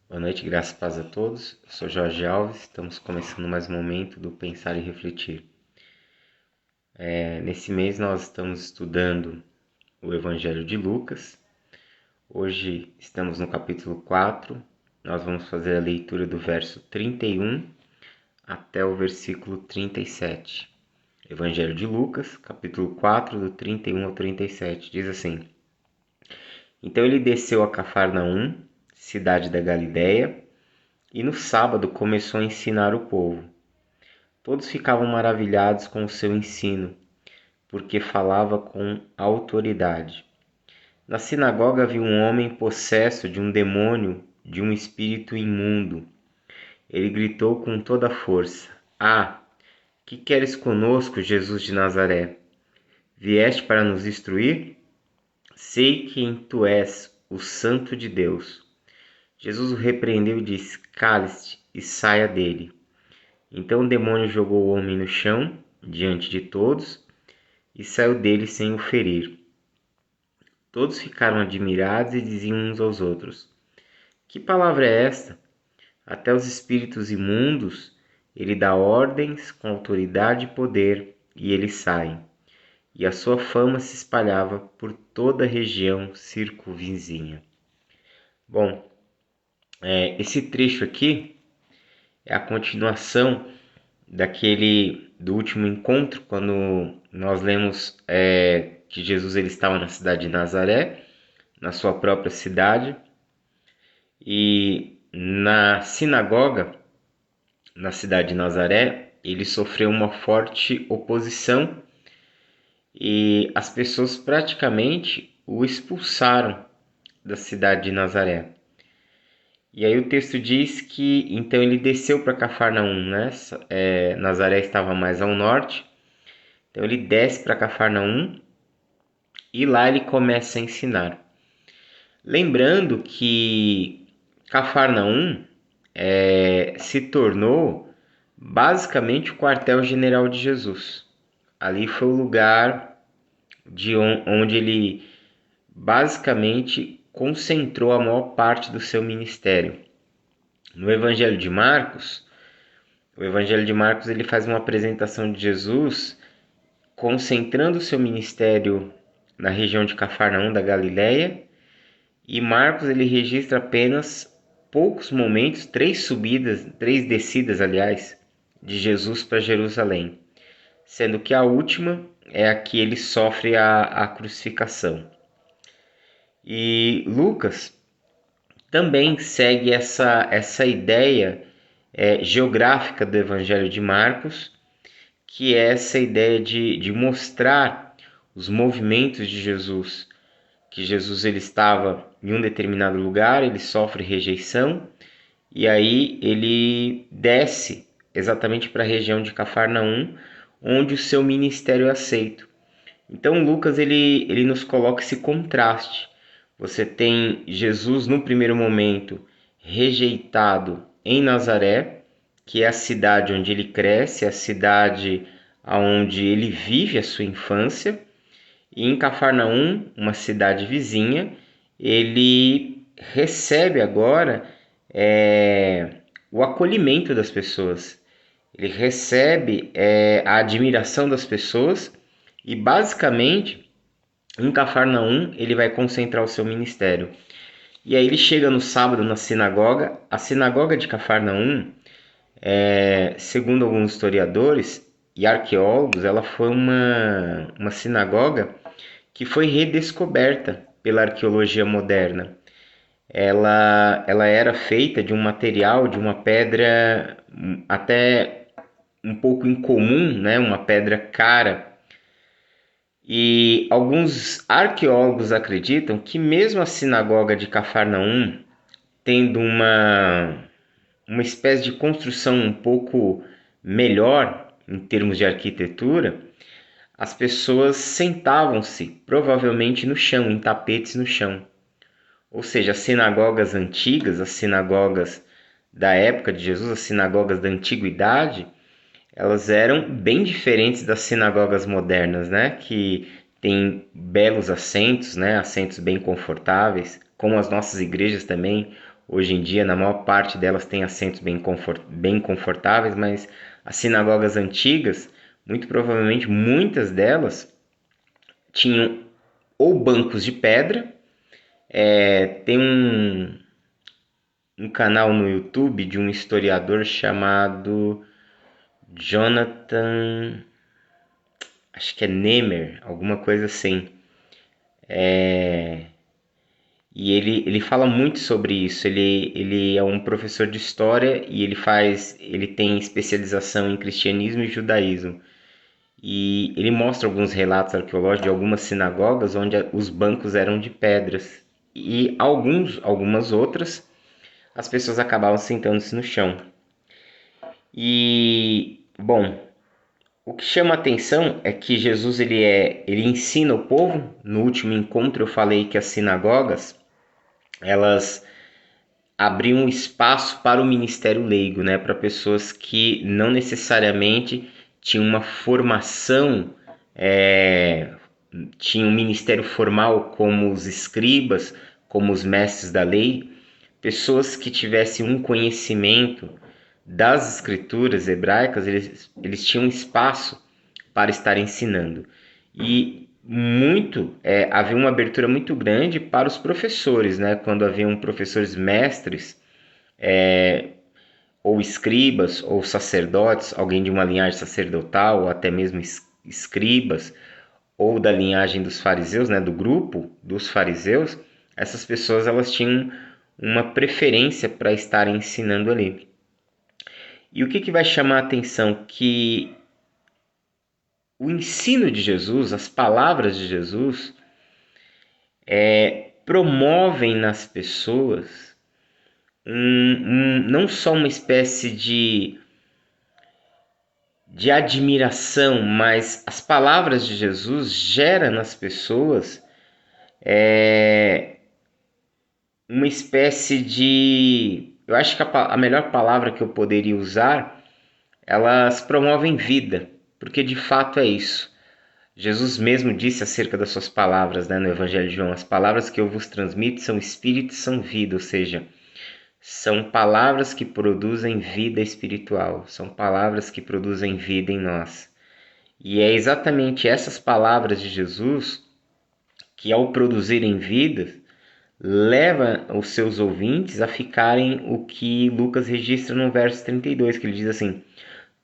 Boa noite, graças e paz a todos. Eu sou Jorge Alves, estamos começando mais um momento do Pensar e Refletir. Nesse mês nós estamos estudando o Evangelho de Lucas. Hoje estamos no capítulo 4. Nós vamos fazer a leitura do verso 31 até o versículo 37. Evangelho de Lucas, capítulo 4, do 31 ao 37, diz assim: Então ele desceu a Cafarnaum, cidade da Galiléia, e no sábado começou a ensinar o povo. Todos ficavam maravilhados com o seu ensino, porque falava com autoridade. Na sinagoga havia um homem possesso de um demônio, de um espírito imundo. Ele gritou com toda a força: Ah, que queres conosco, Jesus de Nazaré? Vieste para nos destruir? Sei quem tu és, o Santo de Deus. Jesus o repreendeu e disse: Cale-se e saia dele. Então o demônio jogou o homem no chão, diante de todos, e saiu dele sem o ferir. Todos ficaram admirados e diziam uns aos outros: Que palavra é esta? Até os espíritos imundos ele dá ordens com autoridade e poder, e eles saem. E a sua fama se espalhava por toda a região circunvizinha. Bom, esse trecho aqui é a continuação do último encontro, quando nós lemos que Jesus ele estava na cidade de Nazaré, na sua própria cidade, e na sinagoga, na cidade de Nazaré, ele sofreu uma forte oposição e as pessoas praticamente o expulsaram da cidade de Nazaré. E aí o texto diz que então ele desceu para Cafarnaum, né? Nazaré estava mais ao norte, então ele desce para Cafarnaum e lá ele começa a ensinar. Lembrando que Cafarnaum se tornou basicamente o quartel-general de Jesus. Ali foi o lugar onde ele basicamente concentrou a maior parte do seu ministério. No Evangelho de Marcos, ele faz uma apresentação de Jesus concentrando o seu ministério na região de Cafarnaum da Galiléia, e Marcos ele registra apenas poucos momentos, três descidas, aliás, de Jesus para Jerusalém, sendo que a última é a que ele sofre a crucificação. E Lucas também segue essa ideia geográfica do Evangelho de Marcos, que é essa ideia de mostrar os movimentos de Jesus, que Jesus ele estava em um determinado lugar, ele sofre rejeição, e aí ele desce exatamente para a região de Cafarnaum, onde o seu ministério é aceito. Então Lucas ele nos coloca esse contraste. Você tem Jesus no primeiro momento rejeitado em Nazaré, que é a cidade onde ele cresce, a cidade onde ele vive a sua infância, e em Cafarnaum, uma cidade vizinha, ele recebe agora o acolhimento das pessoas. Ele recebe a admiração das pessoas e basicamente em Cafarnaum ele vai concentrar o seu ministério. E aí ele chega no sábado na sinagoga. A sinagoga de Cafarnaum, segundo alguns historiadores e arqueólogos, ela foi uma sinagoga que foi redescoberta pela arqueologia moderna. Ela era feita de um material, de uma pedra até um pouco incomum, né? Uma pedra cara. E alguns arqueólogos acreditam que mesmo a sinagoga de Cafarnaum, tendo uma espécie de construção um pouco melhor em termos de arquitetura, as pessoas sentavam-se provavelmente no chão, em tapetes no chão. Ou seja, as sinagogas antigas, as sinagogas da época de Jesus, as sinagogas da antiguidade, elas eram bem diferentes das sinagogas modernas, né? Que tem belos assentos, né? Assentos bem confortáveis, como as nossas igrejas também hoje em dia, na maior parte delas tem assentos bem confortáveis, mas as sinagogas antigas, muito provavelmente muitas delas tinham ou bancos de pedra. Tem um canal no YouTube de um historiador chamado Jonathan, acho que é Nemer, alguma coisa assim. E ele fala muito sobre isso. Ele é um professor de história e ele tem especialização em cristianismo e judaísmo. E ele mostra alguns relatos arqueológicos de algumas sinagogas onde os bancos eram de pedras. E algumas outras, as pessoas acabavam sentando-se no chão. E, bom, o que chama a atenção é que Jesus ele ensina o povo. No último encontro eu falei que as sinagogas, elas abriam espaço para o ministério leigo, né, para pessoas que não necessariamente tinham uma formação, tinham um ministério formal como os escribas, como os mestres da lei, pessoas que tivessem um conhecimento das escrituras hebraicas, eles tinham espaço para estar ensinando. E havia uma abertura muito grande para os professores, né? Quando haviam professores mestres, ou escribas, ou sacerdotes, alguém de uma linhagem sacerdotal, ou até mesmo escribas, ou da linhagem dos fariseus, né? Do grupo dos fariseus, essas pessoas elas tinham uma preferência para estarem ensinando ali. E o que vai chamar a atenção? Que o ensino de Jesus, as palavras de Jesus, promovem nas pessoas não só uma espécie de admiração, mas as palavras de Jesus geram nas pessoas uma espécie de... Eu acho que a melhor palavra que eu poderia usar, elas promovem vida, porque de fato é isso. Jesus mesmo disse acerca das suas palavras, né, no Evangelho de João: as palavras que eu vos transmito são espírito e são vida, ou seja, são palavras que produzem vida espiritual, são palavras que produzem vida em nós. E é exatamente essas palavras de Jesus que, ao produzirem vida, leva os seus ouvintes a ficarem o que Lucas registra no verso 32, que ele diz assim: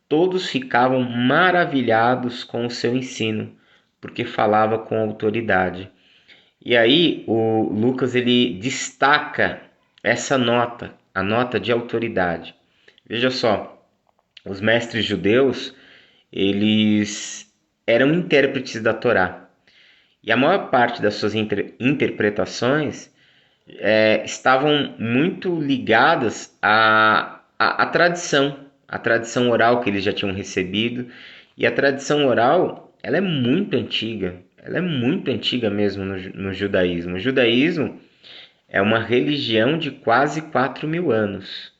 todos ficavam maravilhados com o seu ensino, porque falava com autoridade. E aí o Lucas ele destaca essa nota, a nota de autoridade. Veja só, os mestres judeus, eles eram intérpretes da Torá. E a maior parte das suas interpretações estavam muito ligadas à tradição, a tradição oral que eles já tinham recebido. E a tradição oral, ela é muito antiga mesmo no judaísmo. O judaísmo é uma religião de quase 4.000 anos.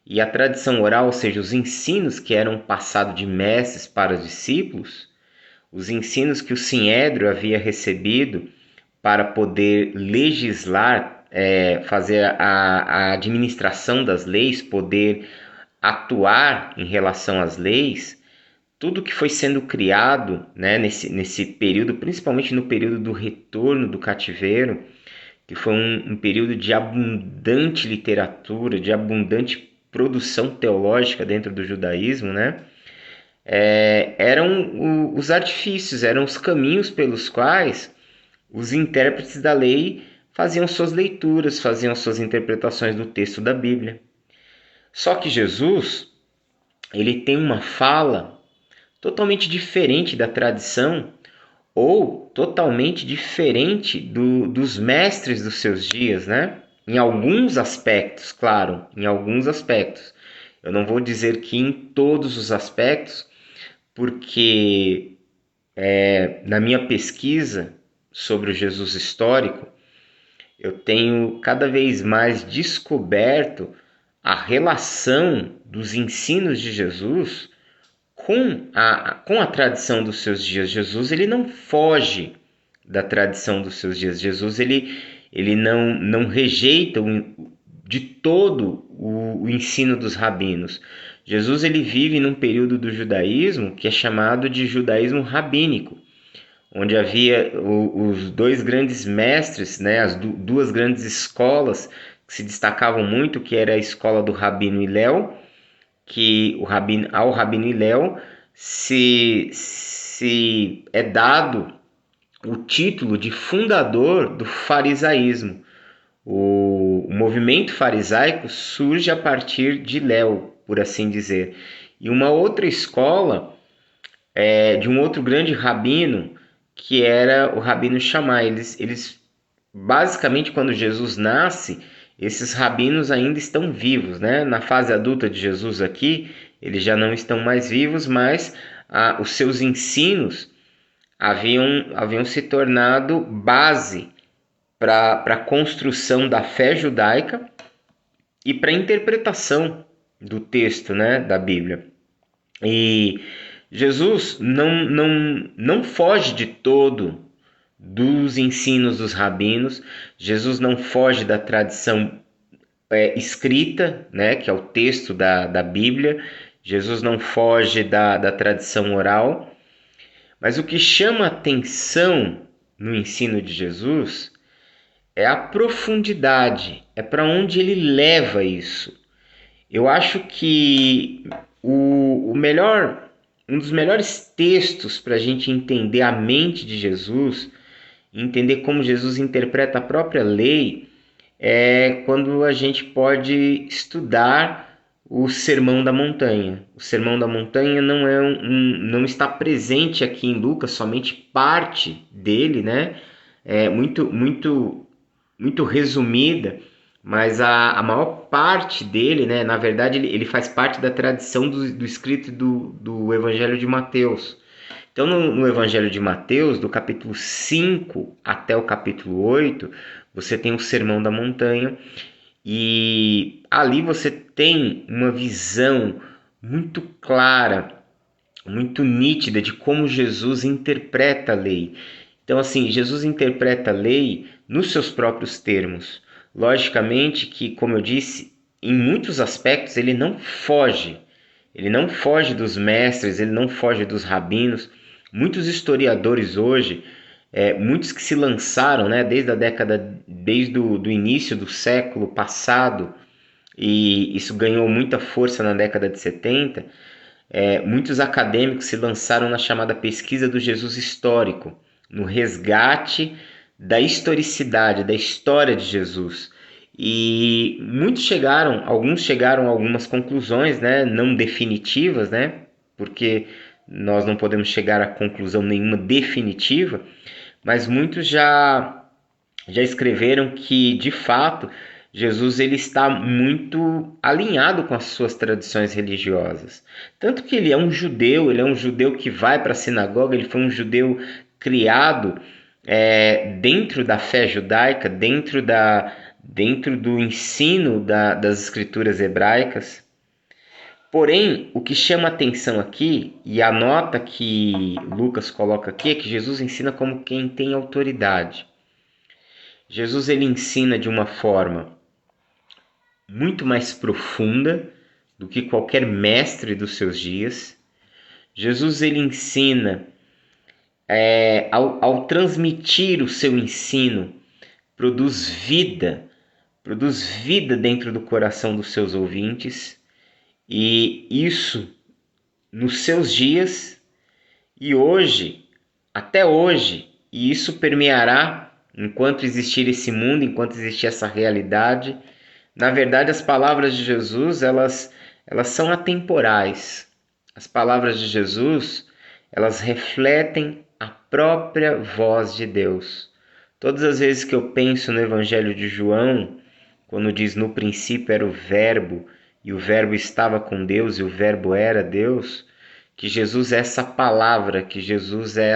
E a tradição oral, ou seja, os ensinos que eram passados de mestres para os discípulos, os ensinos que o Sinédrio havia recebido para poder legislar, fazer a administração das leis, poder atuar em relação às leis, tudo que foi sendo criado, né, nesse período, principalmente no período do retorno do cativeiro, que foi um período de abundante literatura, de abundante produção teológica dentro do judaísmo, né? Eram os artifícios, eram os caminhos pelos quais os intérpretes da lei faziam suas leituras, faziam suas interpretações do texto da Bíblia. Só que Jesus, ele tem uma fala totalmente diferente da tradição, ou totalmente diferente dos mestres dos seus dias, né? Em alguns aspectos, claro, em alguns aspectos. Eu não vou dizer que em todos os aspectos, porque na minha pesquisa sobre o Jesus histórico, eu tenho cada vez mais descoberto a relação dos ensinos de Jesus com a tradição dos seus dias. Jesus ele não foge da tradição dos seus dias. Jesus ele não rejeita de todo o ensino dos rabinos. Jesus ele vive num período do judaísmo que é chamado de judaísmo rabínico, onde havia os dois grandes mestres, né, as duas grandes escolas que se destacavam muito, que era a escola do Rabino Hillel, que ao Rabino Hillel se é dado o título de fundador do farisaísmo. O movimento farisaico surge a partir de Hillel, por assim dizer. E uma outra escola de um outro grande rabino, que era o Rabino Shammai. Eles basicamente, quando Jesus nasce, esses rabinos ainda estão vivos, né? Na fase adulta de Jesus aqui, eles já não estão mais vivos, mas os seus ensinos haviam se tornado base para a construção da fé judaica e para a interpretação do texto, né, da Bíblia. E Jesus não foge de todo dos ensinos dos rabinos. Jesus não foge da tradição escrita, né, que é o texto da Bíblia. Jesus não foge da tradição oral. Mas o que chama atenção no ensino de Jesus é a profundidade, é para onde ele leva isso. Eu acho que um dos melhores textos para a gente entender a mente de Jesus, entender como Jesus interpreta a própria lei, é quando a gente pode estudar o Sermão da Montanha. O Sermão da Montanha não está presente aqui em Lucas, somente parte dele, né? É muito resumida, mas a maior parte dele, né, na verdade, ele faz parte da tradição do escrito do Evangelho de Mateus. Então, no Evangelho de Mateus, do capítulo 5 até o capítulo 8, você tem o Sermão da Montanha, e ali você tem uma visão muito clara, muito nítida de como Jesus interpreta a lei. Então, assim, Jesus interpreta a lei nos seus próprios termos. Logicamente que, como eu disse, em muitos aspectos ele não foge. Ele não foge dos mestres, ele não foge dos rabinos. Muitos historiadores hoje, muitos que se lançaram, né, desde o início do século passado, e isso ganhou muita força na década de 70, muitos acadêmicos se lançaram na chamada pesquisa do Jesus histórico, no resgate da historicidade, da história de Jesus. E alguns chegaram a algumas conclusões, né, não definitivas, né, porque nós não podemos chegar a conclusão nenhuma definitiva, mas muitos já escreveram que, de fato, Jesus ele está muito alinhado com as suas tradições religiosas. Tanto que ele é um judeu que vai para a sinagoga, ele foi um judeu criado dentro da fé judaica, dentro do ensino das escrituras hebraicas. Porém, o que chama atenção aqui, e a nota que Lucas coloca aqui, é que Jesus ensina como quem tem autoridade. Jesus ele ensina de uma forma muito mais profunda do que qualquer mestre dos seus dias. Jesus ele ensina, ao transmitir o seu ensino, produz vida dentro do coração dos seus ouvintes, e isso nos seus dias e hoje, até hoje, e isso permeará enquanto existir esse mundo, enquanto existir essa realidade. Na verdade, as palavras de Jesus, elas são atemporais. As palavras de Jesus, elas refletem a própria voz de Deus. Todas as vezes que eu penso no Evangelho de João, quando diz no princípio era o Verbo, e o Verbo estava com Deus, e o Verbo era Deus, que Jesus é essa palavra, que Jesus é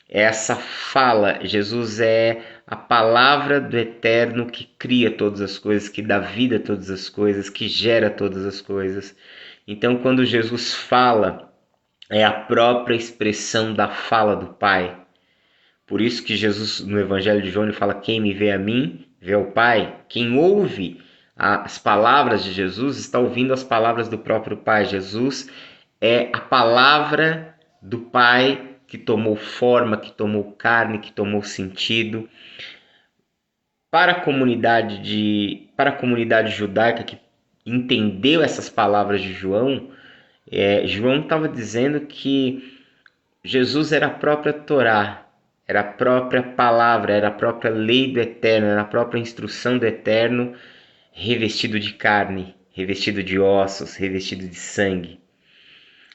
essa fala, Jesus é a palavra do Eterno que cria todas as coisas, que dá vida a todas as coisas, que gera todas as coisas. Então, quando Jesus fala, é a própria expressão da fala do Pai. Por isso que Jesus, no Evangelho de João, ele fala: quem me vê a mim, vê ao Pai. Quem ouve as palavras de Jesus, está ouvindo as palavras do próprio Pai. Jesus é a palavra do Pai que tomou forma, que tomou carne, que tomou sentido. Para a comunidade judaica que entendeu essas palavras de João, João estava dizendo que Jesus era a própria Torá, era a própria palavra, era a própria lei do Eterno, era a própria instrução do Eterno, revestido de carne, revestido de ossos, revestido de sangue.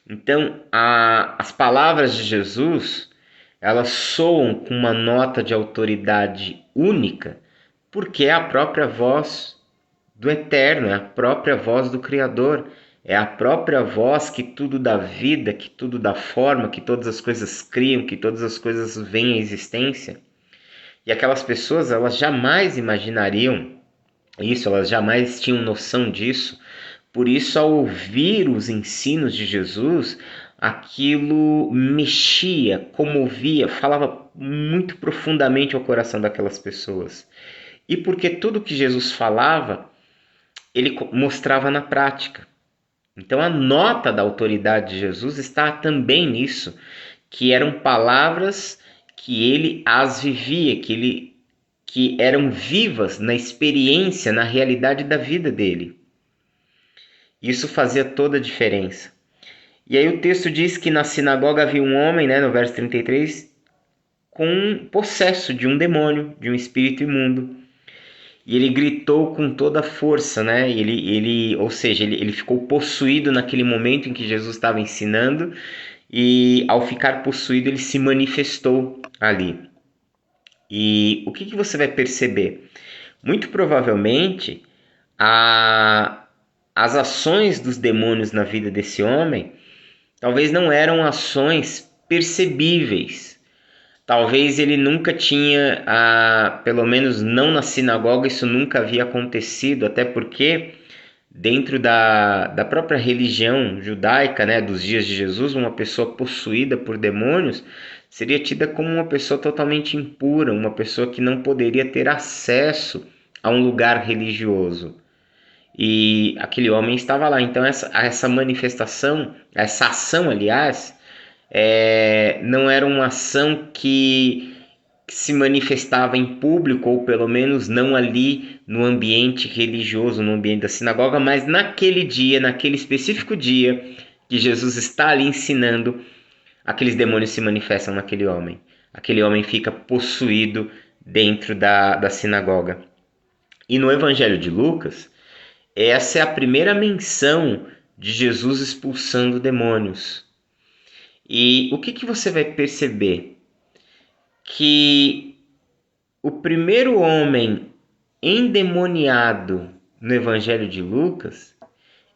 Então, as palavras de Jesus, elas soam com uma nota de autoridade única, porque é a própria voz do Eterno, é a própria voz do Criador, é a própria voz que tudo dá vida, que tudo dá forma, que todas as coisas criam, que todas as coisas vêm à existência. E aquelas pessoas, elas jamais imaginariam isso, elas jamais tinham noção disso. Por isso, ao ouvir os ensinos de Jesus, aquilo mexia, comovia, falava muito profundamente ao coração daquelas pessoas. E porque tudo que Jesus falava, ele mostrava na prática. Então a nota da autoridade de Jesus está também nisso, que eram palavras que ele as vivia, que eram vivas na experiência, na realidade da vida dele. Isso fazia toda a diferença. E aí o texto diz que na sinagoga havia um homem, no verso 33, com um possesso de um demônio, de um espírito imundo. E ele gritou com toda a força, ele ficou possuído naquele momento em que Jesus estava ensinando, e ao ficar possuído ele se manifestou ali. E o que você vai perceber? Muito provavelmente as ações dos demônios na vida desse homem talvez não eram ações percebíveis. Talvez ele nunca tinha, pelo menos não na sinagoga, isso nunca havia acontecido, até porque dentro da própria religião judaica, dos dias de Jesus, uma pessoa possuída por demônios seria tida como uma pessoa totalmente impura, uma pessoa que não poderia ter acesso a um lugar religioso. E aquele homem estava lá. Então essa manifestação, essa ação, aliás, não era uma ação que se manifestava em público, ou pelo menos não ali no ambiente religioso, no ambiente da sinagoga, mas naquele dia, naquele específico dia que Jesus está ali ensinando, aqueles demônios se manifestam naquele homem. Aquele homem fica possuído dentro da sinagoga. E no Evangelho de Lucas, essa é a primeira menção de Jesus expulsando demônios. E o que você vai perceber? Que o primeiro homem endemoniado no Evangelho de Lucas,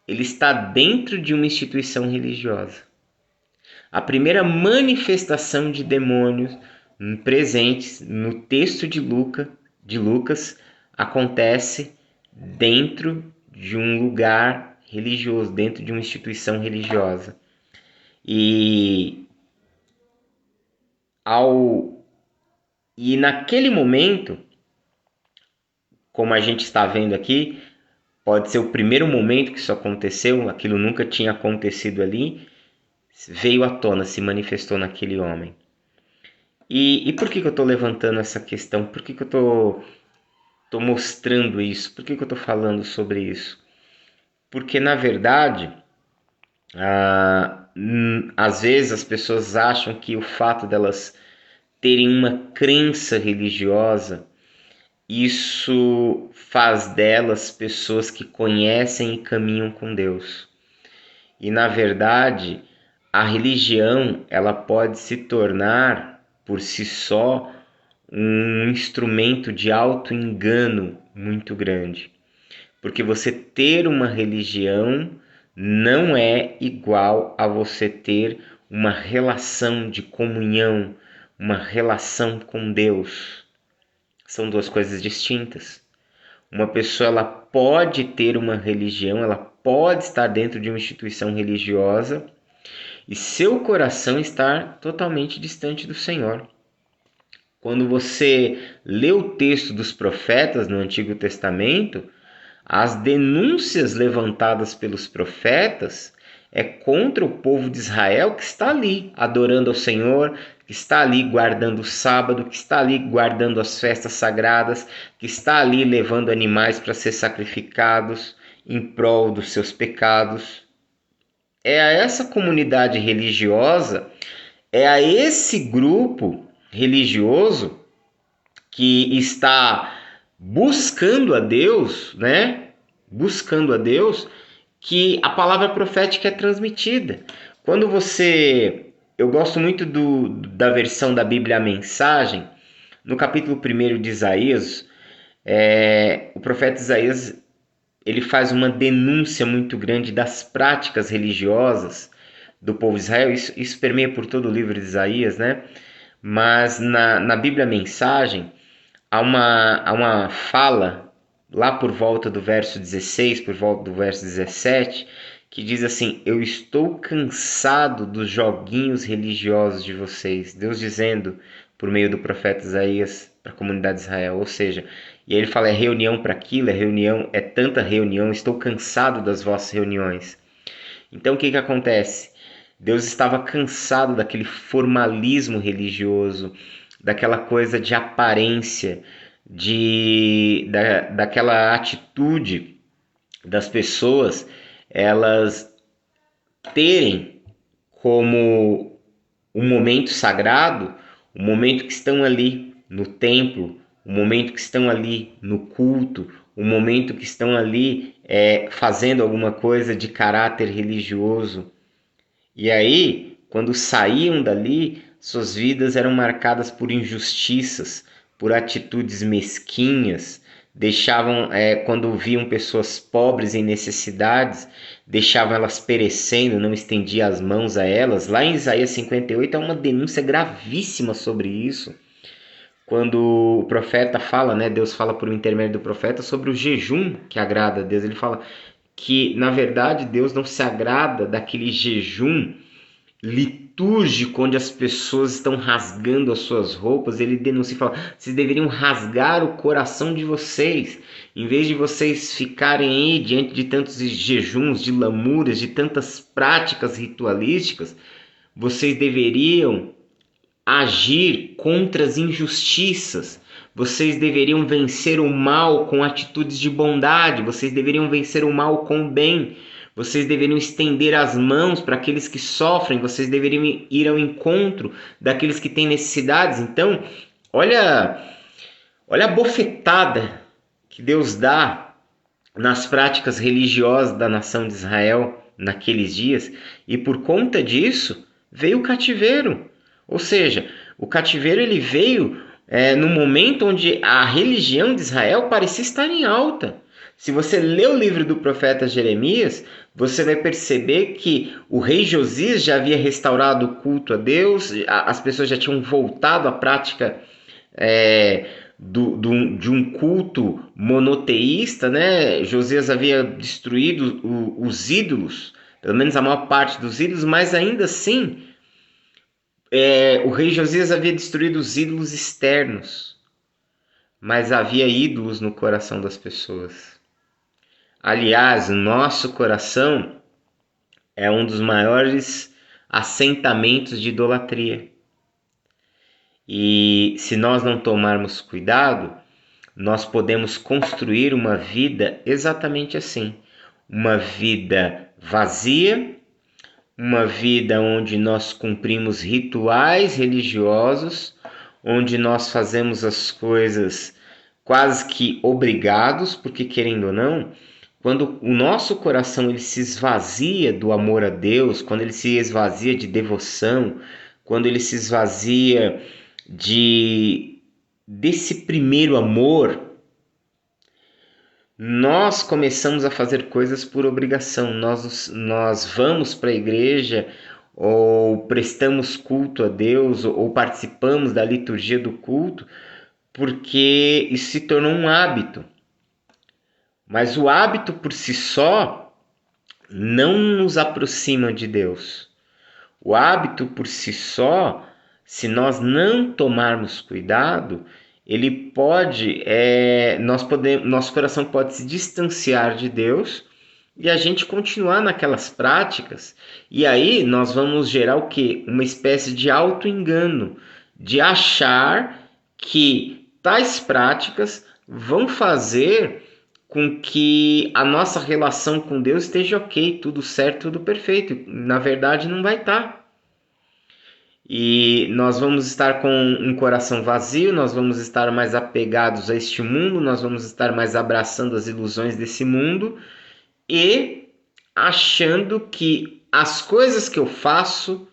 ele está dentro de uma instituição religiosa. A primeira manifestação de demônios presentes no texto de Lucas acontece dentro de um lugar religioso, dentro de uma instituição religiosa. E naquele momento, como a gente está vendo aqui, pode ser o primeiro momento que isso aconteceu, aquilo nunca tinha acontecido ali, veio à tona, se manifestou naquele homem. E por que eu estou levantando essa questão? Por que eu estou mostrando isso? Por que eu estou falando sobre isso? Porque, na verdade, às vezes as pessoas acham que o fato delas terem uma crença religiosa, isso faz delas pessoas que conhecem e caminham com Deus. E na verdade, a religião, ela pode se tornar por si só um instrumento de auto-engano muito grande. Porque você ter uma religião não é igual a você ter uma relação de comunhão, uma relação com Deus. São duas coisas distintas. Uma pessoa, ela pode ter uma religião, ela pode estar dentro de uma instituição religiosa e seu coração estar totalmente distante do Senhor. Quando você lê o texto dos profetas no Antigo Testamento, As denúncias levantadas pelos profetas é contra o povo de Israel que está ali adorando ao Senhor, que está ali guardando o sábado, que está ali guardando as festas sagradas, que está ali levando animais para ser sacrificados em prol dos seus pecados. É a essa comunidade religiosa, é a esse grupo religioso que está buscando a Deus, né? Buscando a Deus, que a palavra profética é transmitida. Quando eu gosto muito da versão da Bíblia A Mensagem, no capítulo 1 de Isaías, o profeta Isaías ele faz uma denúncia muito grande das práticas religiosas do povo de Israel. Isso permeia por todo o livro de Isaías, né? Mas na Bíblia A Mensagem, há uma fala lá por volta do verso 16, por volta do verso 17, que diz assim: eu estou cansado dos joguinhos religiosos de vocês. Deus dizendo por meio do profeta Isaías para a comunidade de Israel. Ou seja, e ele fala, é reunião para aquilo, é reunião, é tanta reunião, estou cansado das vossas reuniões. Então o que acontece? Deus estava cansado daquele formalismo religioso, daquela coisa de aparência, daquela atitude das pessoas, elas terem como um momento sagrado, o momento que estão ali no templo, o momento que estão ali no culto, o momento que estão ali fazendo alguma coisa de caráter religioso. E aí, quando saíam dali, suas vidas eram marcadas por injustiças, por atitudes mesquinhas, quando viam pessoas pobres em necessidades, deixavam elas perecendo, não estendiam as mãos a elas. Lá em Isaías 58 há uma denúncia gravíssima sobre isso. Quando o profeta fala, né, Deus fala por intermédio do profeta sobre o jejum que agrada a Deus. Ele fala que, na verdade, Deus não se agrada daquele jejum litúrgico onde as pessoas estão rasgando as suas roupas. Ele denuncia e fala: vocês deveriam rasgar o coração de vocês, em vez de vocês ficarem aí diante de tantos jejuns, de lamúrias, de tantas práticas ritualísticas, vocês deveriam agir contra as injustiças. Vocês deveriam vencer o mal com atitudes de bondade. Vocês deveriam vencer o mal com o bem. Vocês deveriam estender as mãos para aqueles que sofrem. Vocês deveriam ir ao encontro daqueles que têm necessidades. Então, olha a bofetada que Deus dá nas práticas religiosas da nação de Israel naqueles dias. E por conta disso, veio o cativeiro. Ou seja, o cativeiro ele veio no momento onde a religião de Israel parecia estar em alta. Se você lê o livro do profeta Jeremias, você vai perceber que o rei Josias já havia restaurado o culto a Deus, as pessoas já tinham voltado à prática de um culto monoteísta, né? Josias havia destruído os ídolos, pelo menos a maior parte dos ídolos, mas ainda assim o rei Josias havia destruído os ídolos externos, mas havia ídolos no coração das pessoas. Aliás, o nosso coração é um dos maiores assentamentos de idolatria. E se nós não tomarmos cuidado, nós podemos construir uma vida exatamente assim. Uma vida vazia, uma vida onde nós cumprimos rituais religiosos, onde nós fazemos as coisas quase que obrigados, porque querendo ou não, quando o nosso coração ele se esvazia do amor a Deus, quando ele se esvazia de devoção, quando ele se esvazia desse primeiro amor, nós começamos a fazer coisas por obrigação. Nós vamos para a igreja, ou prestamos culto a Deus, ou participamos da liturgia do culto, porque isso se tornou um hábito. Mas o hábito por si só não nos aproxima de Deus. O hábito por si só, se nós não tomarmos cuidado, ele pode, nosso coração pode se distanciar de Deus e a gente continuar naquelas práticas. E aí nós vamos gerar o quê? Uma espécie de auto-engano, de achar que tais práticas vão fazer com que a nossa relação com Deus esteja ok, tudo certo, tudo perfeito. Na verdade, não vai estar. E nós vamos estar com um coração vazio, nós vamos estar mais apegados a este mundo, nós vamos estar mais abraçando as ilusões desse mundo e achando que as coisas que eu faço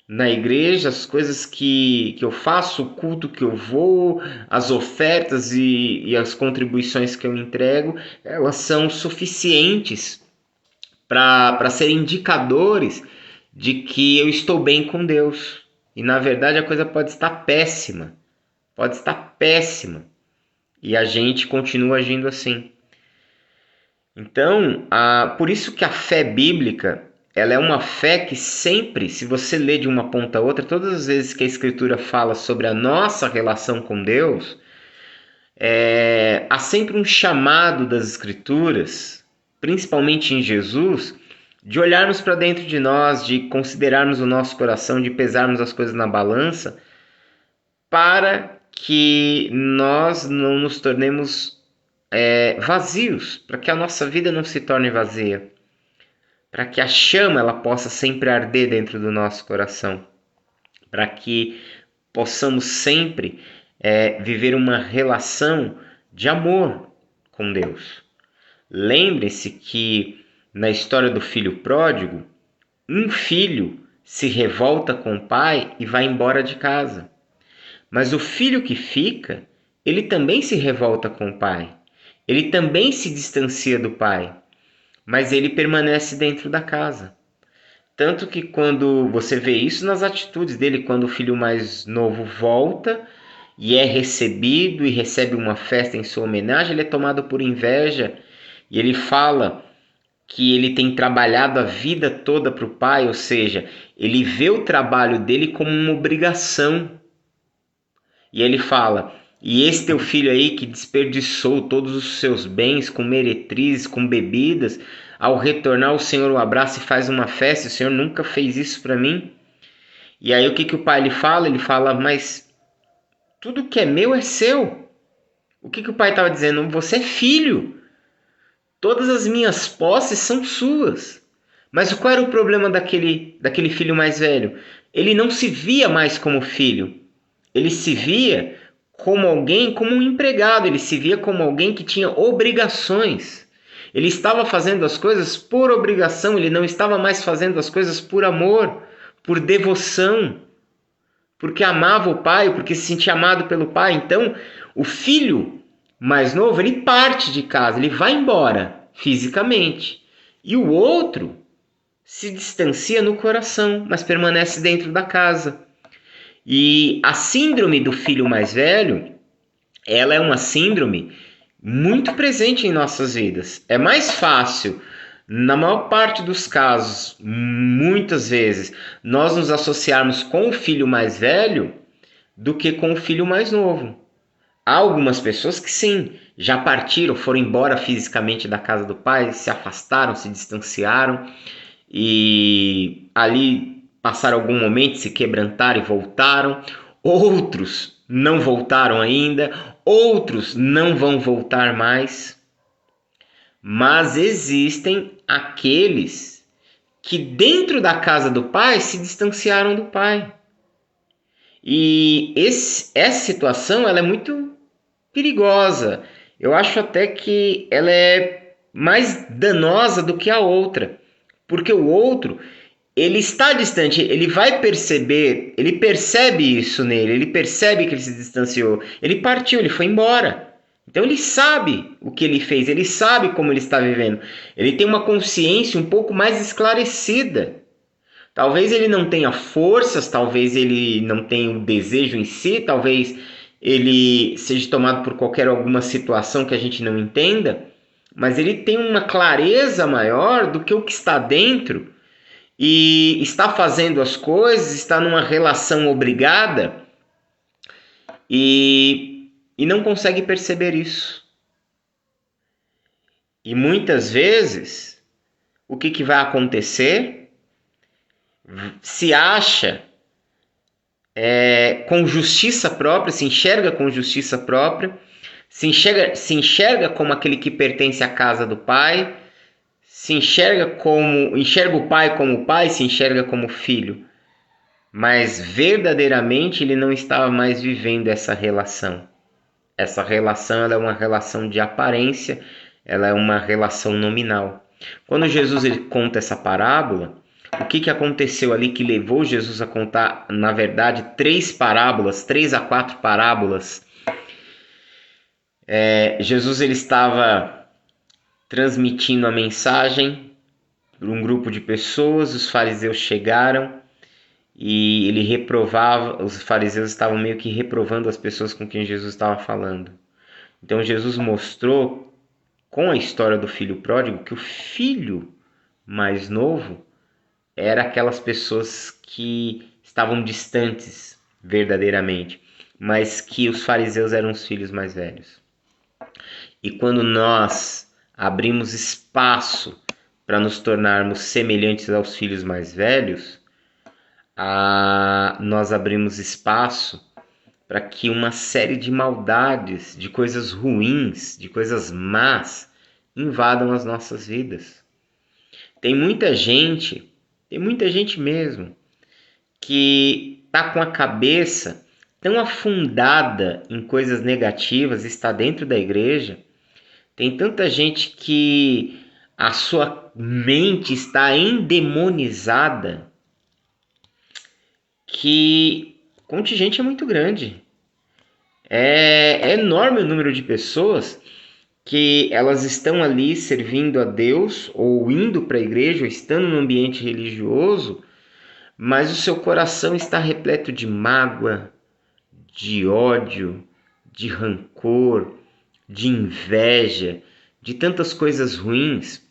na igreja, as coisas que eu faço, o culto que eu vou, as ofertas e as contribuições que eu entrego, elas são suficientes para serem indicadores de que eu estou bem com Deus. E na verdade a coisa pode estar péssima. Pode estar péssima. E a gente continua agindo assim. Então, por isso que a fé bíblica, ela é uma fé que sempre, se você lê de uma ponta a outra, todas as vezes que a Escritura fala sobre a nossa relação com Deus, há sempre um chamado das Escrituras, principalmente em Jesus, de olharmos para dentro de nós, de considerarmos o nosso coração, de pesarmos as coisas na balança, para que nós não nos tornemos vazios, para que a nossa vida não se torne vazia, para que a chama ela possa sempre arder dentro do nosso coração, para que possamos sempre viver uma relação de amor com Deus. Lembre-se que na história do filho pródigo, um filho se revolta com o pai e vai embora de casa. Mas o filho que fica, ele também se revolta com o pai. Ele também se distancia do pai. Mas ele permanece dentro da casa. Tanto que quando você vê isso nas atitudes dele, quando o filho mais novo volta e é recebido e recebe uma festa em sua homenagem, ele é tomado por inveja e ele fala que ele tem trabalhado a vida toda para o pai, ou seja, ele vê o trabalho dele como uma obrigação. E ele fala, e esse teu filho aí que desperdiçou todos os seus bens com meretrizes, com bebidas, ao retornar o Senhor o abraça e faz uma festa, o Senhor nunca fez isso para mim. E aí o que o pai lhe fala? Ele fala, mas tudo que é meu é seu. O que o pai estava dizendo? Você é filho. Todas as minhas posses são suas. Mas qual era o problema daquele filho mais velho? Ele não se via mais como filho. Ele se via como alguém, como um empregado. Ele se via como alguém que tinha obrigações. Ele estava fazendo as coisas por obrigação. Ele não estava mais fazendo as coisas por amor, por devoção, porque amava o pai, porque se sentia amado pelo pai. Então, o filho mais novo, ele parte de casa, ele vai embora fisicamente. E o outro se distancia no coração, mas permanece dentro da casa. E a síndrome do filho mais velho, ela é uma síndrome muito presente em nossas vidas. É mais fácil, na maior parte dos casos, muitas vezes, nós nos associarmos com o filho mais velho do que com o filho mais novo. Há algumas pessoas que sim, já partiram, foram embora fisicamente da casa do pai, se afastaram, se distanciaram e ali passaram algum momento, se quebrantaram e voltaram. Outros não voltaram ainda, outros não vão voltar mais. Mas existem aqueles que dentro da casa do pai se distanciaram do pai. E essa situação ela é muito perigosa. Eu acho até que ela é mais danosa do que a outra. Porque o outro, ele está distante, ele vai perceber, ele percebe isso nele, ele percebe que ele se distanciou. Ele partiu, ele foi embora. Então ele sabe o que ele fez, ele sabe como ele está vivendo. Ele tem uma consciência um pouco mais esclarecida. Talvez ele não tenha forças, talvez ele não tenha o desejo em si, talvez ele seja tomado por alguma situação que a gente não entenda, mas ele tem uma clareza maior do que o que está dentro e está fazendo as coisas, está numa relação obrigada. E e não consegue perceber isso. E muitas vezes, o que vai acontecer? Se acha com justiça própria, se enxerga com justiça própria, se enxerga como aquele que pertence à casa do pai, enxerga o pai, se enxerga como filho, mas verdadeiramente ele não estava mais vivendo essa relação. Essa relação ela é uma relação de aparência, ela é uma relação nominal. Quando Jesus ele conta essa parábola, o que aconteceu ali que levou Jesus a contar, na verdade, 3 a 4 parábolas? Jesus ele estava transmitindo a mensagem para um grupo de pessoas, os fariseus chegaram e ele reprovava, os fariseus estavam meio que reprovando as pessoas com quem Jesus estava falando. Então Jesus mostrou com a história do filho pródigo que o filho mais novo era aquelas pessoas que estavam distantes verdadeiramente, mas que os fariseus eram os filhos mais velhos. E quando nós abrimos espaço para nos tornarmos semelhantes aos filhos mais velhos, nós abrimos espaço para que uma série de maldades, de coisas ruins, de coisas más, invadam as nossas vidas. Tem muita gente mesmo, que está com a cabeça tão afundada em coisas negativas, está dentro da igreja. Tem tanta gente que a sua mente está endemonizada, que o contingente é muito grande. É enorme o número de pessoas que elas estão ali servindo a Deus, ou indo para a igreja, ou estando no ambiente religioso, mas o seu coração está repleto de mágoa, de ódio, de rancor, de inveja, de tantas coisas ruins.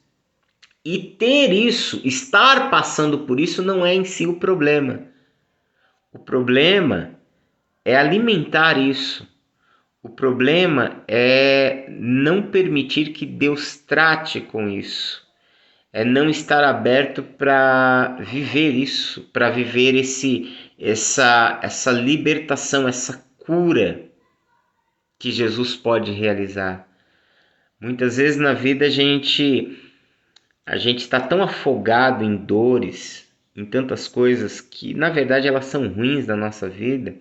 E ter isso, estar passando por isso, não é em si o problema. O problema é alimentar isso. O problema é não permitir que Deus trate com isso. É não estar aberto para viver isso, para viver essa libertação, essa cura que Jesus pode realizar. Muitas vezes na vida a gente está tão afogado em dores, em tantas coisas que na verdade elas são ruins na nossa vida,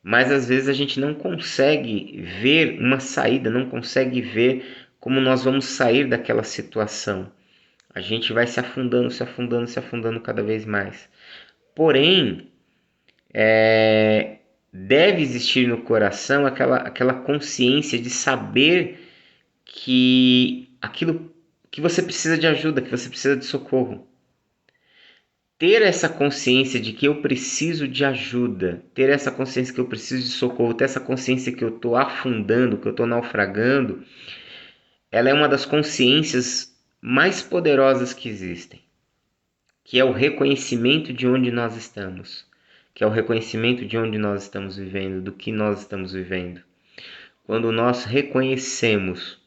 mas às vezes a gente não consegue ver uma saída, não consegue ver como nós vamos sair daquela situação. A gente vai se afundando cada vez mais. Porém, deve existir no coração aquela consciência de saber que aquilo que você precisa de ajuda, que você precisa de socorro. Ter essa consciência de que eu preciso de ajuda, ter essa consciência que eu preciso de socorro, ter essa consciência que eu estou afundando, que eu estou naufragando, ela é uma das consciências mais poderosas que existem, que é o reconhecimento de onde nós estamos, que é o reconhecimento de onde nós estamos vivendo, do que nós estamos vivendo. Quando nós reconhecemos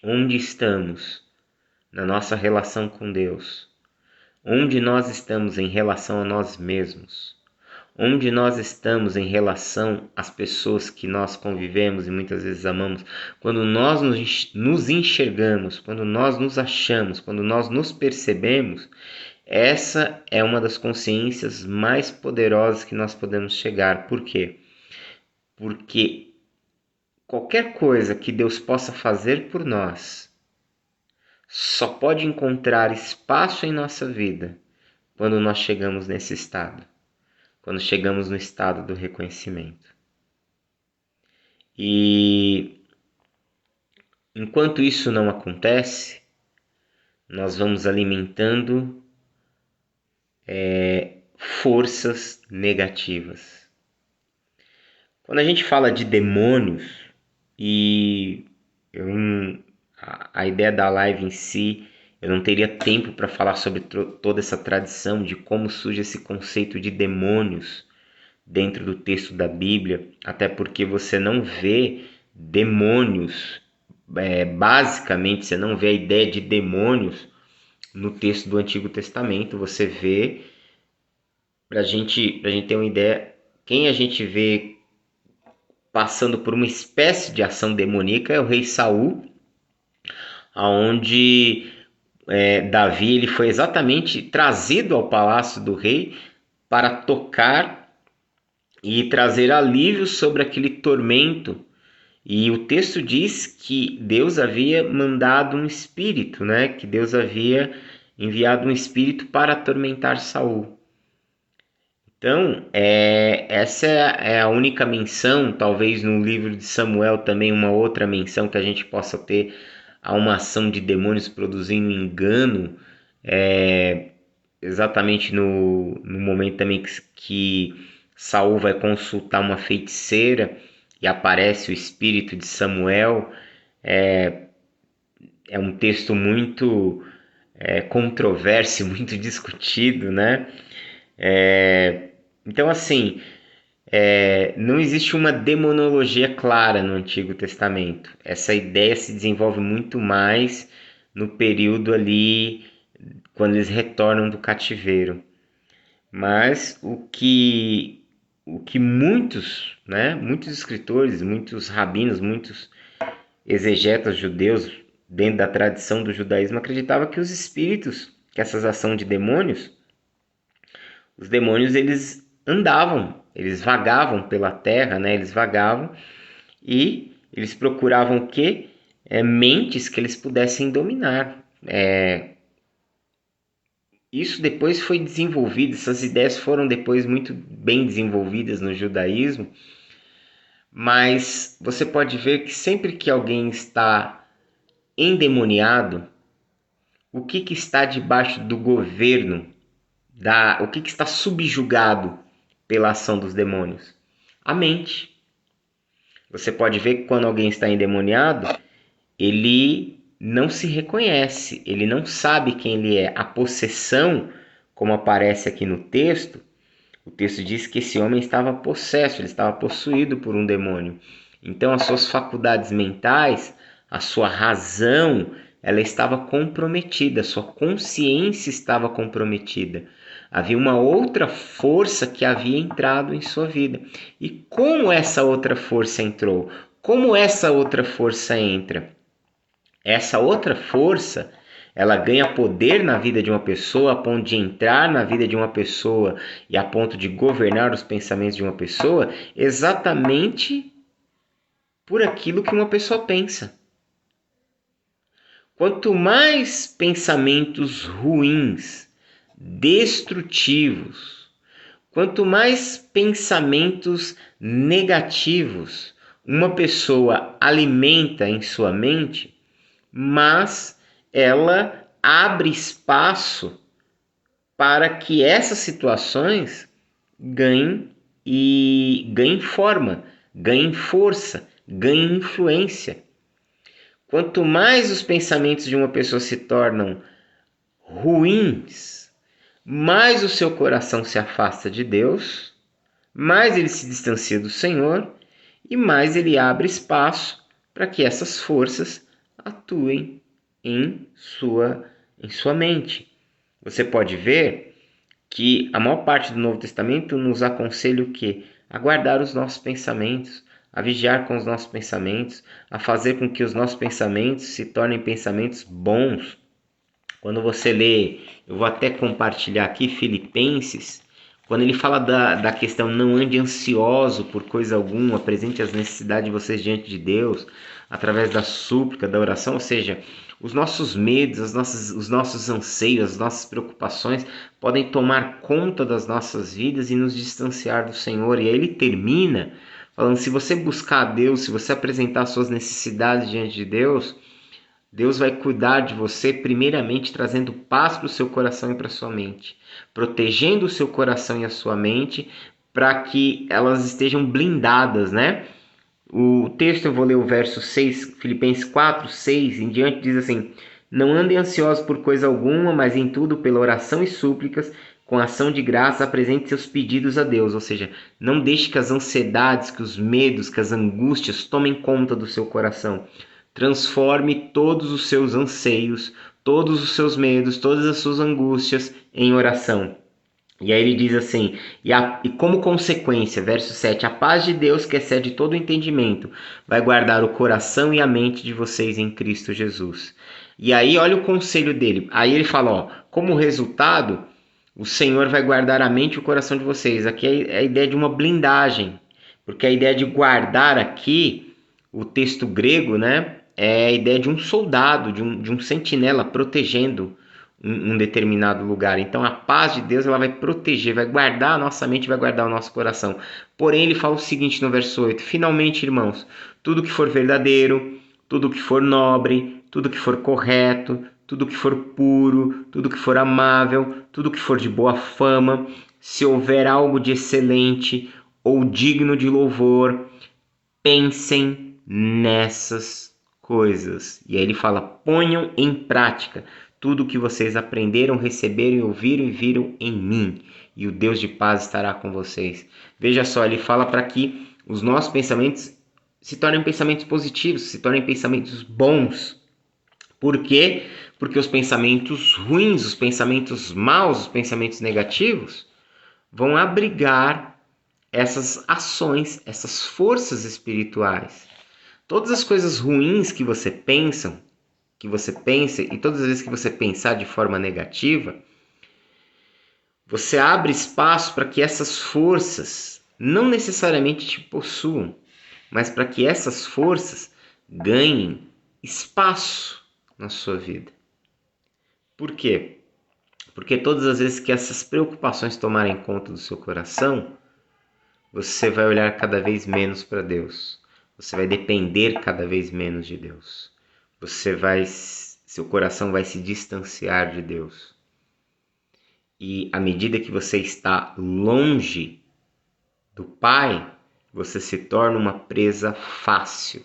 onde estamos na nossa relação com Deus, onde nós estamos em relação a nós mesmos, onde nós estamos em relação às pessoas que nós convivemos e muitas vezes amamos, quando nós nos enxergamos, quando nós nos achamos, quando nós nos percebemos, essa é uma das consciências mais poderosas que nós podemos chegar. Por quê? Porque qualquer coisa que Deus possa fazer por nós só pode encontrar espaço em nossa vida quando nós chegamos nesse estado, quando chegamos no estado do reconhecimento. E enquanto isso não acontece, nós vamos alimentando forças negativas. Quando a gente fala de demônios, e a ideia da live em si, eu não teria tempo para falar sobre toda essa tradição de como surge esse conceito de demônios dentro do texto da Bíblia, até porque você não vê demônios, basicamente você não vê a ideia de demônios no texto do Antigo Testamento. Você vê, pra gente ter uma ideia, quem a gente vê passando por uma espécie de ação demoníaca é o rei Saul, onde Davi ele foi exatamente trazido ao palácio do rei para tocar e trazer alívio sobre aquele tormento. E o texto diz que Deus havia mandado um espírito, né? Que Deus havia enviado um espírito para atormentar Saul. Então, essa é a única menção, talvez no livro de Samuel também uma outra menção que a gente possa ter a uma ação de demônios produzindo engano, exatamente no momento também que Saul vai consultar uma feiticeira e aparece o espírito de Samuel. É um texto muito controverso, muito discutido, né? Então, assim, não existe uma demonologia clara no Antigo Testamento. Essa ideia se desenvolve muito mais no período ali, quando eles retornam do cativeiro. Mas o que muitos, né, muitos escritores, muitos rabinos, muitos exegetas judeus, dentro da tradição do judaísmo, acreditavam que os espíritos, que essas ações de demônios, os demônios eles andavam, eles vagavam pela terra, né? Eles vagavam e eles procuravam o quê? Mentes que eles pudessem dominar. Isso depois foi desenvolvido, essas ideias foram depois muito bem desenvolvidas no judaísmo, mas você pode ver que sempre que alguém está endemoniado, o que está debaixo do governo, o que está subjugado pela ação dos demônios? A mente. Você pode ver que quando alguém está endemoniado, ele não se reconhece, ele não sabe quem ele é. A possessão, como aparece aqui no texto, o texto diz que esse homem estava possesso, ele estava possuído por um demônio. Então as suas faculdades mentais, a sua razão, ela estava comprometida, a sua consciência estava comprometida. Havia uma outra força que havia entrado em sua vida. E como essa outra força entrou? Como essa outra força entra? Essa outra força, ela ganha poder na vida de uma pessoa a ponto de entrar na vida de uma pessoa e a ponto de governar os pensamentos de uma pessoa exatamente por aquilo que uma pessoa pensa. Quanto mais pensamentos ruins, destrutivos, quanto mais pensamentos negativos uma pessoa alimenta em sua mente, mas ela abre espaço para que essas situações ganhem forma, ganhem força, ganhem influência. Quanto mais os pensamentos de uma pessoa se tornam ruins, mais o seu coração se afasta de Deus, mais ele se distancia do Senhor e mais ele abre espaço para que essas forças atuem em sua mente. Você pode ver que a maior parte do Novo Testamento nos aconselha o quê? A guardar os nossos pensamentos, a vigiar com os nossos pensamentos, a fazer com que os nossos pensamentos se tornem pensamentos bons. Quando você lê, eu vou até compartilhar aqui Filipenses, quando ele fala da questão não ande ansioso por coisa alguma, apresente as necessidades de vocês diante de Deus, através da súplica, da oração, ou seja, os nossos medos, os nossos anseios, as nossas preocupações podem tomar conta das nossas vidas e nos distanciar do Senhor. E aí ele termina falando, se você buscar a Deus, se você apresentar suas necessidades diante de Deus, Deus vai cuidar de você, primeiramente trazendo paz para o seu coração e para a sua mente, protegendo o seu coração e a sua mente para que elas estejam blindadas, né? O texto, eu vou ler o verso 6, Filipenses 4, 6 em diante, diz assim: não andem ansiosos por coisa alguma, mas em tudo pela oração e súplicas, com ação de graça, apresente seus pedidos a Deus. Ou seja, não deixe que as ansiedades, que os medos, que as angústias tomem conta do seu coração. Transforme todos os seus anseios, todos os seus medos, todas as suas angústias em oração. E aí ele diz assim, e como consequência, verso 7, a paz de Deus, que excede todo o entendimento, vai guardar o coração e a mente de vocês em Cristo Jesus. E aí olha o conselho dele, aí ele fala, ó, como resultado, o Senhor vai guardar a mente e o coração de vocês. Aqui é a ideia de uma blindagem, porque a ideia de guardar aqui, o texto grego, né, é a ideia de um soldado, de um sentinela protegendo um determinado lugar. Então a paz de Deus ela vai proteger, vai guardar a nossa mente, vai guardar o nosso coração. Porém ele fala o seguinte no verso 8, finalmente, irmãos, tudo que for verdadeiro, tudo que for nobre, tudo que for correto, tudo que for puro, tudo que for amável, tudo que for de boa fama, se houver algo de excelente ou digno de louvor, pensem nessas coisas. E aí ele fala, ponham em prática tudo o que vocês aprenderam, receberam, ouviram e viram em mim, e o Deus de paz estará com vocês. Veja só, ele fala para que os nossos pensamentos se tornem pensamentos positivos, se tornem pensamentos bons. Por quê? Porque os pensamentos ruins, os pensamentos maus, os pensamentos negativos vão abrigar essas ações, essas forças espirituais. Todas as coisas ruins que você pensa, e todas as vezes que você pensar de forma negativa, você abre espaço para que essas forças não necessariamente te possuam, mas para que essas forças ganhem espaço na sua vida. Por quê? Porque todas as vezes que essas preocupações tomarem conta do seu coração, você vai olhar cada vez menos para Deus. Você vai depender cada vez menos de Deus. Seu coração vai se distanciar de Deus. E à medida que você está longe do Pai, você se torna uma presa fácil.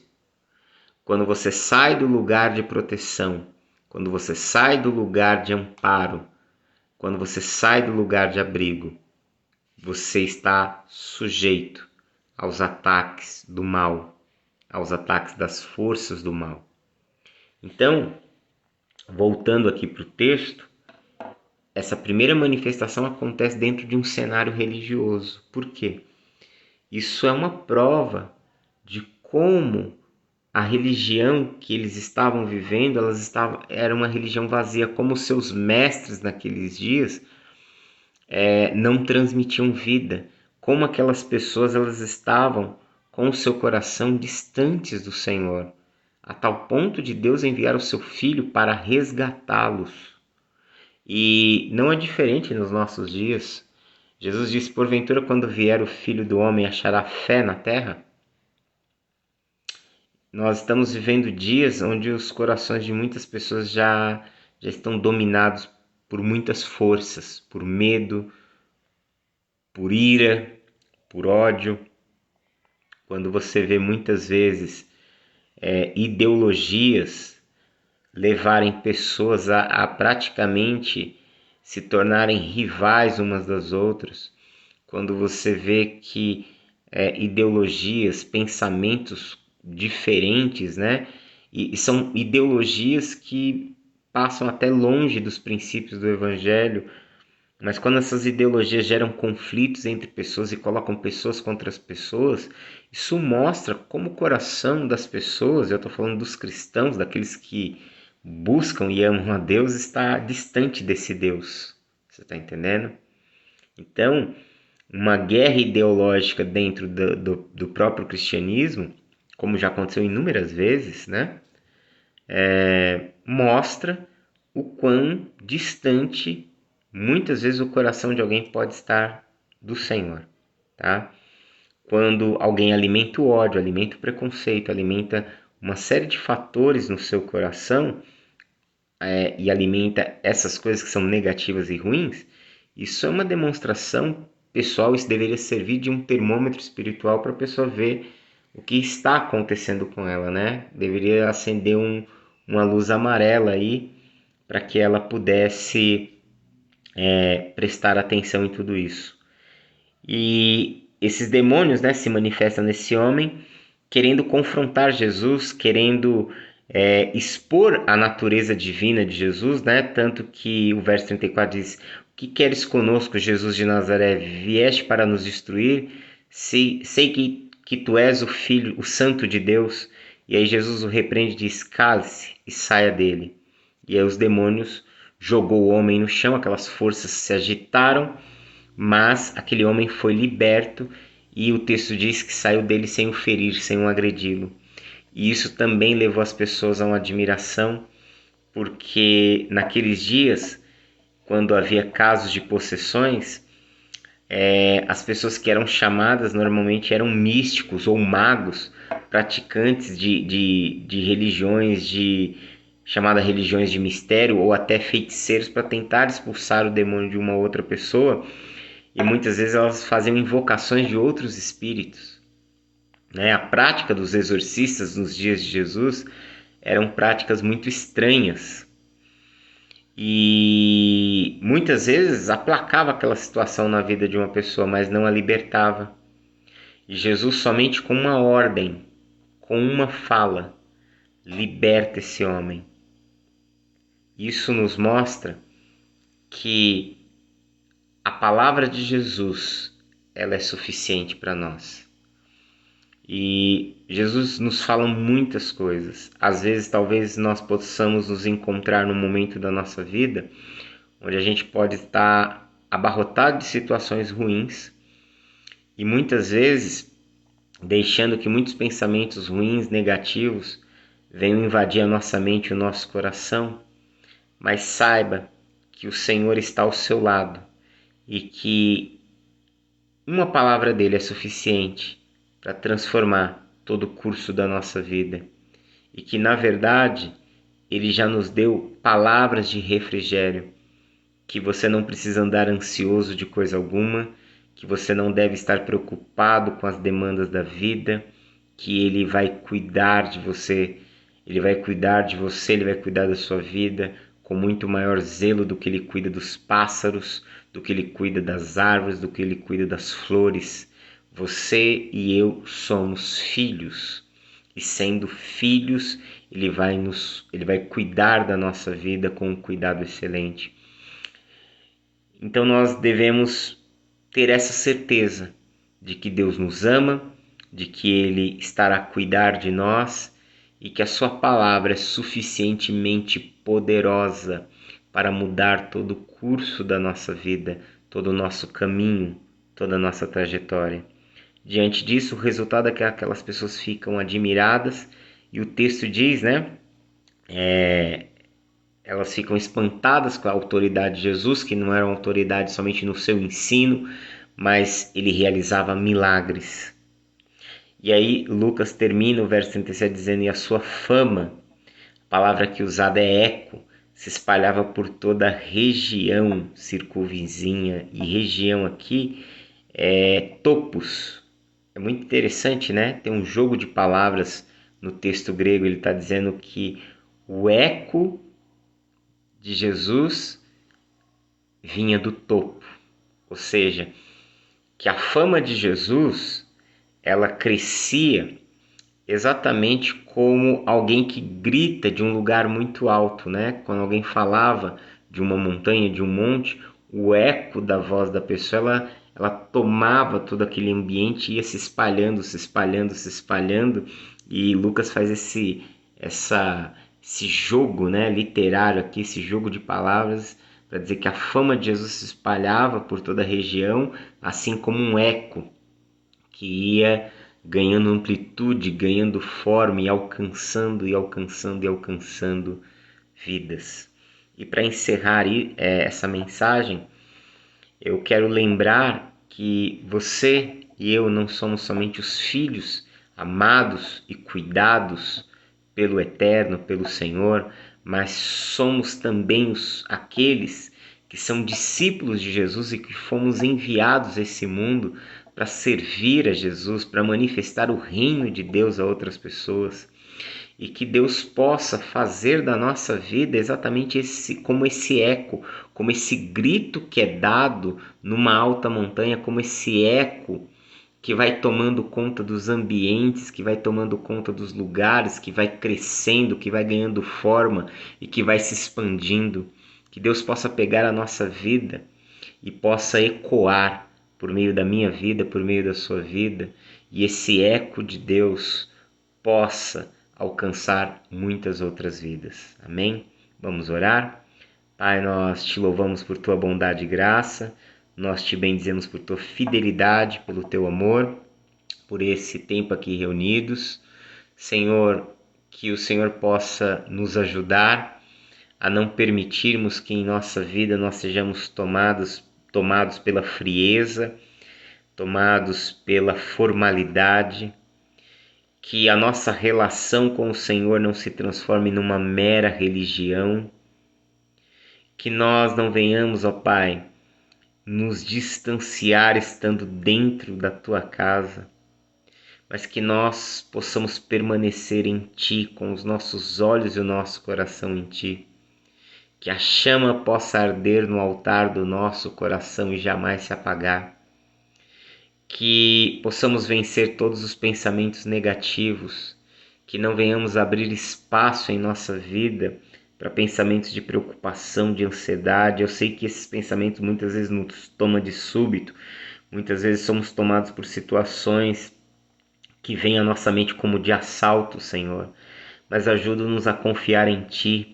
Quando você sai do lugar de proteção, quando você sai do lugar de amparo, quando você sai do lugar de abrigo, você está sujeito aos ataques do mal, aos ataques das forças do mal. Então, voltando aqui para o texto, essa primeira manifestação acontece dentro de um cenário religioso. Por quê? Isso é uma prova de como a religião que eles estavam vivendo, era uma religião vazia, como seus mestres naqueles dias não transmitiam vida, como aquelas pessoas elas estavam com o seu coração distantes do Senhor, a tal ponto de Deus enviar o seu Filho para resgatá-los. E não é diferente nos nossos dias. Jesus disse, porventura, quando vier o Filho do Homem, achará fé na terra? Nós estamos vivendo dias onde os corações de muitas pessoas já estão dominados por muitas forças, por medo, por ira, por ódio. Quando você vê muitas vezes ideologias levarem pessoas a praticamente se tornarem rivais umas das outras, quando você vê que ideologias, pensamentos diferentes, né? E são ideologias que passam até longe dos princípios do Evangelho, mas quando essas ideologias geram conflitos entre pessoas e colocam pessoas contra as pessoas, isso mostra como o coração das pessoas, eu estou falando dos cristãos, daqueles que buscam e amam a Deus, está distante desse Deus. Você está entendendo? Então, uma guerra ideológica dentro do próprio cristianismo, como já aconteceu inúmeras vezes, né? Mostra o quão distante muitas vezes o coração de alguém pode estar do Senhor, tá? Quando alguém alimenta o ódio, alimenta o preconceito, alimenta uma série de fatores no seu coração e alimenta essas coisas que são negativas e ruins, isso é uma demonstração pessoal, isso deveria servir de um termômetro espiritual para a pessoa ver o que está acontecendo com ela, né? Deveria acender uma luz amarela aí para que ela pudesse prestar atenção em tudo isso. E esses demônios, né, se manifestam nesse homem, querendo confrontar Jesus, querendo expor a natureza divina de Jesus, né? Tanto que o verso 34 diz: "O que queres conosco, Jesus de Nazaré? Vieste para nos destruir? Sei que tu és o Filho, o Santo de Deus." E aí Jesus o repreende e diz: "Cale-se e saia dele." E aí os demônios jogou o homem no chão, aquelas forças se agitaram, mas aquele homem foi liberto e o texto diz que saiu dele sem o ferir, sem o agredi-lo. E isso também levou as pessoas a uma admiração, porque naqueles dias, quando havia casos de possessões, as pessoas que eram chamadas normalmente eram místicos ou magos, praticantes de religiões, chamadas religiões de mistério, ou até feiticeiros, para tentar expulsar o demônio de uma outra pessoa. E muitas vezes elas faziam invocações de outros espíritos, né? A prática dos exorcistas nos dias de Jesus eram práticas muito estranhas e muitas vezes aplacava aquela situação na vida de uma pessoa, mas não a libertava. E Jesus, somente com uma ordem, com uma fala, liberta esse homem. Isso nos mostra que a palavra de Jesus, ela é suficiente para nós. E Jesus nos fala muitas coisas. Às vezes, talvez nós possamos nos encontrar num momento da nossa vida onde a gente pode estar abarrotado de situações ruins e muitas vezes deixando que muitos pensamentos ruins, negativos, venham invadir a nossa mente e o nosso coração. Mas saiba que o Senhor está ao seu lado e que uma palavra dele é suficiente para transformar todo o curso da nossa vida. E que, na verdade, ele já nos deu palavras de refrigério, que você não precisa andar ansioso de coisa alguma, que você não deve estar preocupado com as demandas da vida, que ele vai cuidar de você, ele vai cuidar de você, ele vai cuidar da sua vida com muito maior zelo do que ele cuida dos pássaros, do que ele cuida das árvores, do que ele cuida das flores. Você e eu somos filhos, e sendo filhos, ele vai cuidar da nossa vida com um cuidado excelente. Então nós devemos ter essa certeza de que Deus nos ama, de que ele estará a cuidar de nós e que a sua palavra é suficientemente poderosa para mudar todo o curso da nossa vida, todo o nosso caminho, toda a nossa trajetória. Diante disso, o resultado é que aquelas pessoas ficam admiradas e o texto diz, né? Elas ficam espantadas com a autoridade de Jesus, que não era uma autoridade somente no seu ensino, mas ele realizava milagres. E aí Lucas termina o verso 37 dizendo: "E a sua fama", a palavra aqui usada é eco, se espalhava por toda a região circunvizinha. E região aqui é topos. É muito interessante, né? Tem um jogo de palavras no texto grego. Ele está dizendo que o eco de Jesus vinha do topo. Ou seja, que a fama de Jesus, ela crescia exatamente como alguém que grita de um lugar muito alto, né? Quando alguém falava de uma montanha, de um monte, o eco da voz da pessoa, ela tomava todo aquele ambiente e ia se espalhando, se espalhando, se espalhando. E Lucas faz esse jogo, né, literário aqui, esse jogo de palavras, para dizer que a fama de Jesus se espalhava por toda a região, assim como um eco que ia ganhando amplitude, ganhando forma e alcançando e alcançando e alcançando vidas. E para encerrar essa mensagem, eu quero lembrar que você e eu não somos somente os filhos amados e cuidados pelo Eterno, pelo Senhor, mas somos também aqueles que são discípulos de Jesus e que fomos enviados a esse mundo para servir a Jesus, para manifestar o reino de Deus a outras pessoas. e que Deus possa fazer da nossa vida exatamente como esse eco, como esse grito que é dado numa alta montanha, como esse eco que vai tomando conta dos ambientes, que vai tomando conta dos lugares, que vai crescendo, que vai ganhando forma e que vai se expandindo. Que Deus possa pegar a nossa vida e possa ecoar por meio da minha vida, por meio da sua vida, e esse eco de Deus possa alcançar muitas outras vidas. Amém? Vamos orar? Pai, nós te louvamos por tua bondade e graça, nós te bendizemos por tua fidelidade, pelo teu amor, por esse tempo aqui reunidos. Senhor, que o Senhor possa nos ajudar a não permitirmos que em nossa vida nós sejamos tomados pela frieza, tomados pela formalidade, que a nossa relação com o Senhor não se transforme numa mera religião, que nós não venhamos, ó Pai, nos distanciar estando dentro da Tua casa, mas que nós possamos permanecer em Ti, com os nossos olhos e o nosso coração em Ti, que a chama possa arder no altar do nosso coração e jamais se apagar, que possamos vencer todos os pensamentos negativos, que não venhamos abrir espaço em nossa vida para pensamentos de preocupação, de ansiedade. Eu sei que esses pensamentos muitas vezes nos tomam de súbito, muitas vezes somos tomados por situações que vêm à nossa mente como de assalto, Senhor, mas ajuda-nos a confiar em Ti.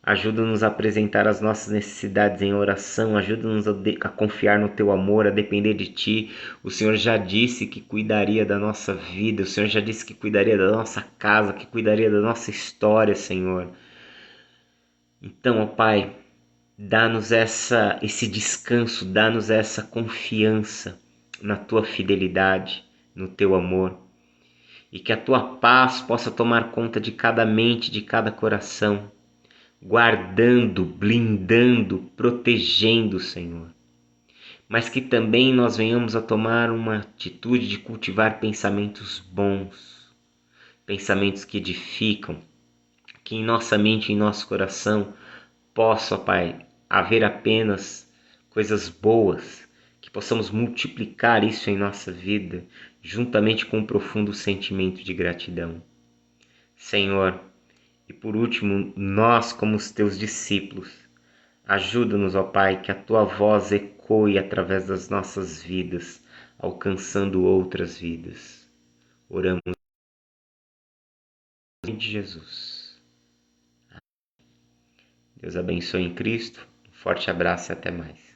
Ajuda-nos a apresentar as nossas necessidades em oração, ajuda-nos a confiar no Teu amor, a depender de Ti. O Senhor já disse que cuidaria da nossa vida, o Senhor já disse que cuidaria da nossa casa, que cuidaria da nossa história, Senhor. Então, ó Pai, dá-nos esse descanso, dá-nos essa confiança na Tua fidelidade, no Teu amor. E que a Tua paz possa tomar conta de cada mente, de cada coração, guardando, blindando, protegendo, Senhor. Mas que também nós venhamos a tomar uma atitude de cultivar pensamentos bons, pensamentos que edificam, que em nossa mente e em nosso coração possa, ó Pai, haver apenas coisas boas, que possamos multiplicar isso em nossa vida, juntamente com um profundo sentimento de gratidão. Senhor, e por último, nós como os teus discípulos, ajuda-nos, ó Pai, que a tua voz ecoe através das nossas vidas, alcançando outras vidas. Oramos em nome de Jesus. Deus abençoe em Cristo. Um forte abraço e até mais.